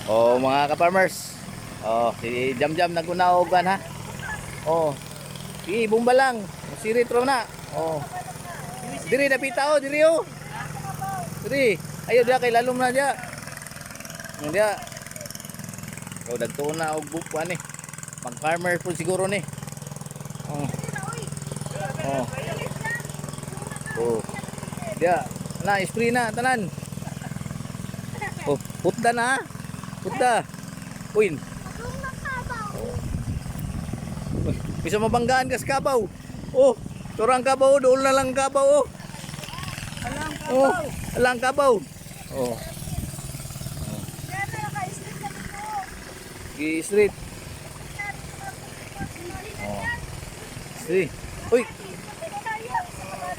Oh, mga ka-farmers. Oh, si Jam nagunaogan ha. Oh. Sige, bumba lang. Si retro na. Oh. Diri napita oh, diri oh. Diri. Ayo dia kay lalom na dia. Dia. Oh, dagto na og bukuan ni. Mag-farmer po siguro ni. Oh. Oh. Oh. Dia na spray na tanan. Oh, putda na. Putda. Uy. Bisa mabanggaan ka sa kabaw. Oh, turang kabaw, doon na lang kabaw. Oh. Oh, alang kabaw. Oh. Street. Oh. Street. Uy.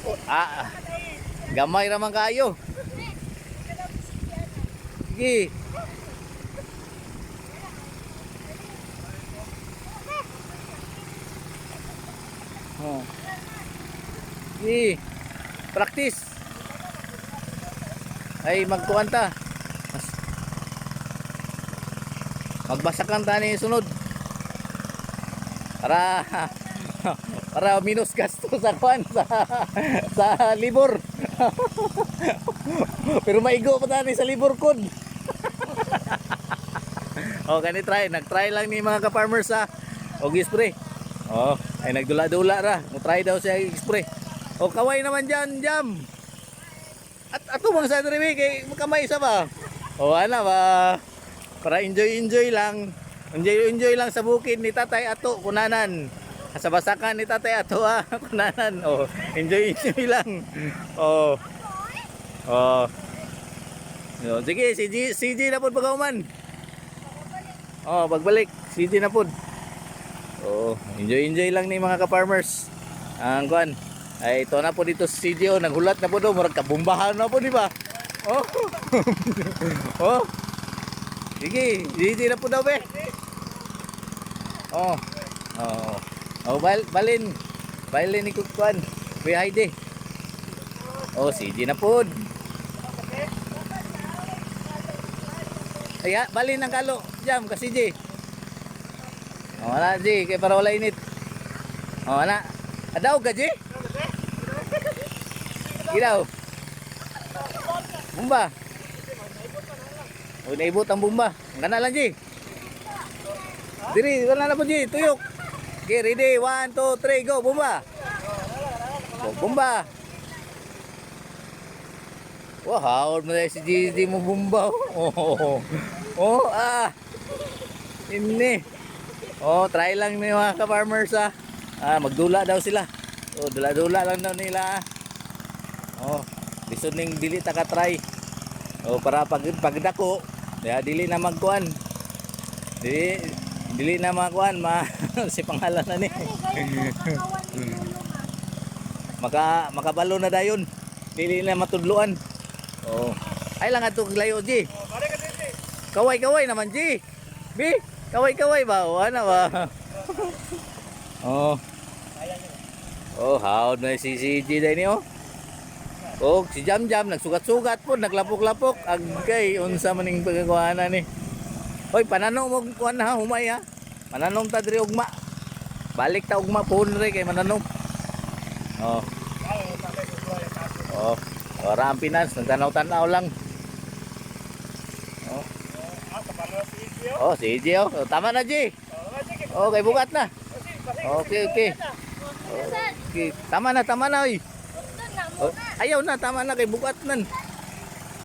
Oh, gamay raman kayo. Sige. Oh. Sige. Practice. Ay magtuan ta. Magbasakan ta ni sunod. Para para minus gasto sa kwan sa libor. Pero maigo pa tani sa libor kod. Oh, kani nag-try lang ni mga ka-farmers sa og spray. Oh, ay nagdula-dula ra. Mo-try daw siya spray. Oh, kaway naman diyan, Jam. At ato bang sa diri kay kamay sa ba? Oh, ana ba? Para enjoy lang. Enjoy lang sa bukid ni Tatay Ato kunanan. Sa basakan ni Tatay Ato kunanan. Oh, enjoy lang. Oh. Oh. Yo, sige, CG na pud pagauman. Oh, pagbalik, CG na pud. Oh, enjoy lang ni mga ka-farmers. Ang kuan. Ay ito na po dito sa CG oh, naghulat na po do, murag kabumbahan na po di ba? Oh. Oh. Sige, CG na po daw be. Oh. Oh. Oh, balin ni kuan. Kuya Heidi. Oh, CG na po. Ay, balin ng kalo. Jam ka CG. Oh, wala G, kay para wala init. Oh, wala. Adaw ka G? Ilaw. Bumba. Oh, naibot ang bumba. Ngana lang G. Diri, wala na po G, tuyok. Okay, ready, 1, 2, 3, go, bumba. Oh, bumba. Wow, mo si G, mo bumba. Oh, oh, ini. Oh, try lang ni mga ka-farmers magdula daw sila. Oh, dula-dula lang daw nila. Oh, lisod ning dili ta ka try. Oh, para pagdako, dili na magkuan. Dili na magkuan si pangalan na ni. Makabalo na dayon. Dili na matudluan. Oh. Ay lang ato layo G. Kaway naman G. Bi, kaway ba? O ano ba? Oh. Oh, hawd na si CG dai ni oh. Oh, si Jam nagsugat-sugat po, naglapok-lapok. Agkay unsa maning pagkuhanan ni. Hoy, pananong mo kuan ha, humay ha. Mananong ta diri ugma. Balik ta ugma phone re kay mananong. Oh. Oh, ora ang Pinas, nagtanaw-tanaw lang. Oh. Oh, si G oh. Tama na G. Okay, bukat na. Okay. Okay. Tama na oy. Oh, ayaw na, tama na kay bukat nan.